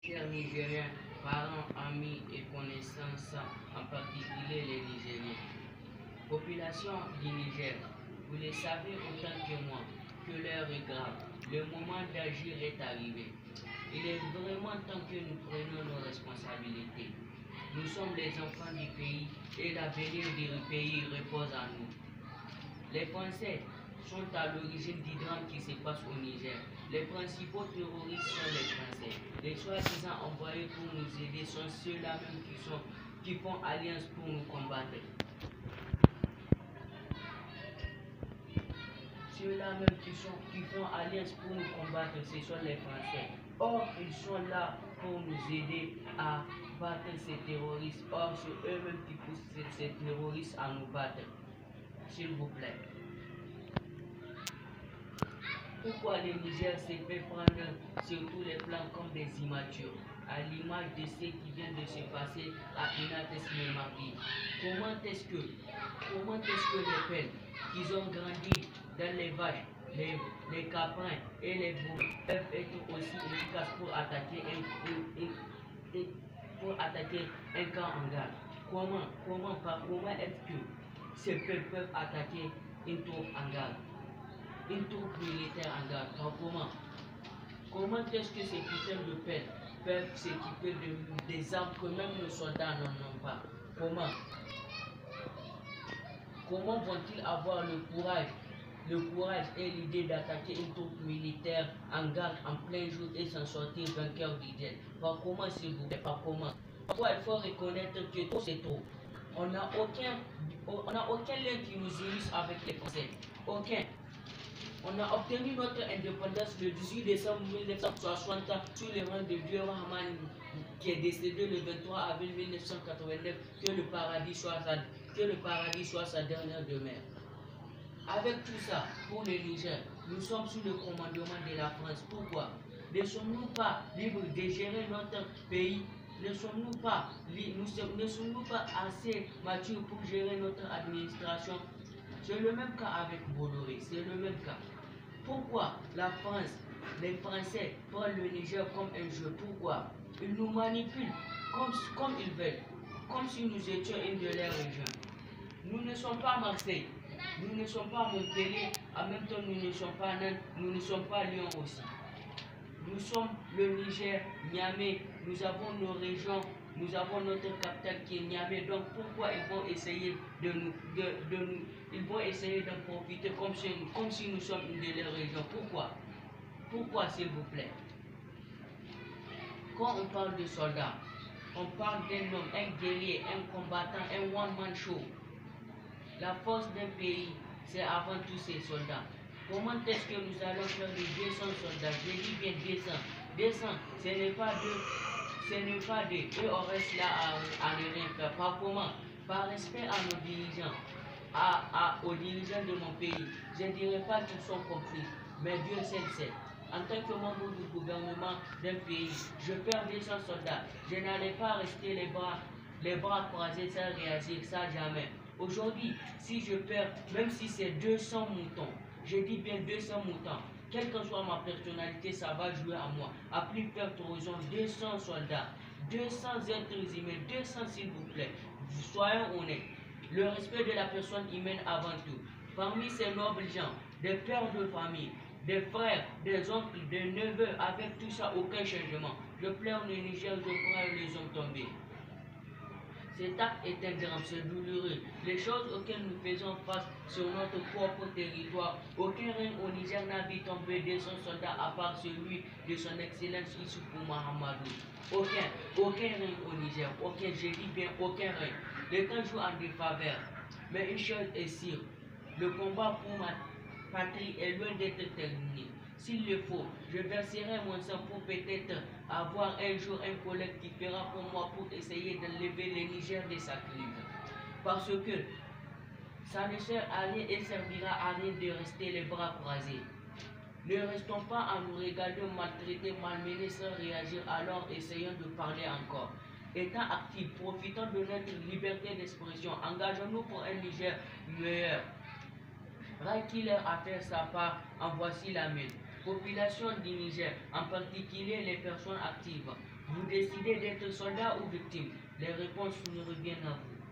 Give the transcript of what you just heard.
Chers Nigériens, parents, amis et connaissances, en particulier les Nigériens. Population du Niger, vous le savez autant que moi que l'heure est grave. Le moment d'agir est arrivé. Il est vraiment temps que nous prenions nos responsabilités. Nous sommes les enfants du pays et l'avenir du pays repose en nous. Les Français sont à l'origine du drame qui se passe au Niger. Les principaux terroristes sont les Français. Les soi-disant envoyés pour nous aider sont ceux-là même qui font alliance pour nous combattre. Ceux-là même qui font alliance pour nous combattre, ce sont les Français. Or, ils sont là pour nous aider à battre ces terroristes. Or, c'est eux-mêmes qui poussent ces terroristes à nous battre. S'il vous plaît. Pourquoi le Niger s'est fait prendre sur tous les plans comme des immatures, à l'image de ce qui vient de se passer à Inates Memaki? Comment est-ce que les peines qu'ils ont grandi dans les vaches, les caprins et les boucs peuvent être aussi efficaces pour attaquer un camp en garde? Comment est-ce que ces peuples peuvent attaquer une troupe en garde? Une troupe militaire en garde? Comment est-ce que ces putains de pelles peuvent s'équiper des armes que même nos soldats n'en ont pas? Comment vont-ils avoir le courage et l'idée d'attaquer une troupe militaire en garde en plein jour et s'en sortir vainqueur d'idée? Par comment, s'il vous plaît? Par comment? Pourquoi il faut reconnaître que tout c'est trop? On n'a aucun lien qui nous unisse avec les Français. Aucun. On a obtenu notre indépendance le 18 décembre 1960 sous les rangs de Dieu Rahman qui est décédé le 23 avril 1989, que le paradis soit sa dernière demeure. Avec tout ça, pour le Niger, nous sommes sous le commandement de la France. Pourquoi? Ne sommes-nous pas libres de gérer notre pays? Ne sommes-nous pas assez matures pour gérer notre administration? C'est le même cas avec Bolloré, c'est le même cas. Pourquoi la France, les Français prennent le Niger comme un jeu? Pourquoi? Ils nous manipulent comme ils veulent, comme si nous étions une de leurs régions. Nous ne sommes pas Marseille, nous ne sommes pas Montpellier, en même temps nous ne sommes pas Nantes, nous ne sommes pas Lyon aussi. Nous sommes le Niger, Niamey, nous avons nos régions, nous avons notre capitale qui est Niamey. Donc pourquoi ils vont essayer d'en profiter comme si nous sommes une de leurs régions? Pourquoi, s'il vous plaît? Quand on parle de soldats, on parle d'un homme, un guerrier, un combattant, un one-man show. La force d'un pays, c'est avant tout ses soldats. Comment est-ce que nous allons faire les 200 soldats? Je dis bien 200. 200, ce n'est pas deux. Et on reste là à ne rien faire. Par comment? Par respect à nos dirigeants, aux dirigeants de mon pays. Je ne dirais pas qu'ils sont compris, mais Dieu seul sait. En tant que membre du gouvernement d'un pays, je perds 200 soldats. Je n'allais pas rester les bras croisés sans réagir, ça jamais. Aujourd'hui, si je perds, même si c'est 200 moutons, je dis bien 200 moutons, quelle que soit ma personnalité, ça va jouer à moi. À plus forte raison, 200 soldats, 200 êtres humains, 200 s'il vous plaît. Soyons honnêtes. Le respect de la personne humaine avant tout. Parmi ces nobles gens, des pères de famille, des frères, des oncles, des neveux, avec tout ça, aucun changement. Je pleure le Niger, je crois les hommes tombés. Cet acte est un drame, c'est douloureux. Les choses auxquelles nous faisons face sur notre propre territoire, aucun règne au Niger n'a vu tomber 200 soldats à part celui de son excellence Issoufou Mahamadou. Aucun règne au Niger, aucun, je dis bien aucun règne. Le temps joue en défaveur, mais une chose est sûre, le combat pour ma patrie est loin d'être terminé. S'il le faut, je verserai mon sang pour peut-être avoir un jour un collègue qui fera pour moi pour essayer d'enlever le Niger de sa crise. Parce que ça ne sert à rien et servira à rien de rester les bras croisés. Ne restons pas à nous regarder maltraités, malmenés sans réagir, alors essayons de parler encore. Étant actifs, profitons de notre liberté d'expression, engageons-nous pour un Niger meilleur. Raikiller a fait sa part, en voici la mienne. Population du Niger, en particulier les personnes actives, Vous décidez d'être soldat ou victime. Les réponses nous reviennent à vous.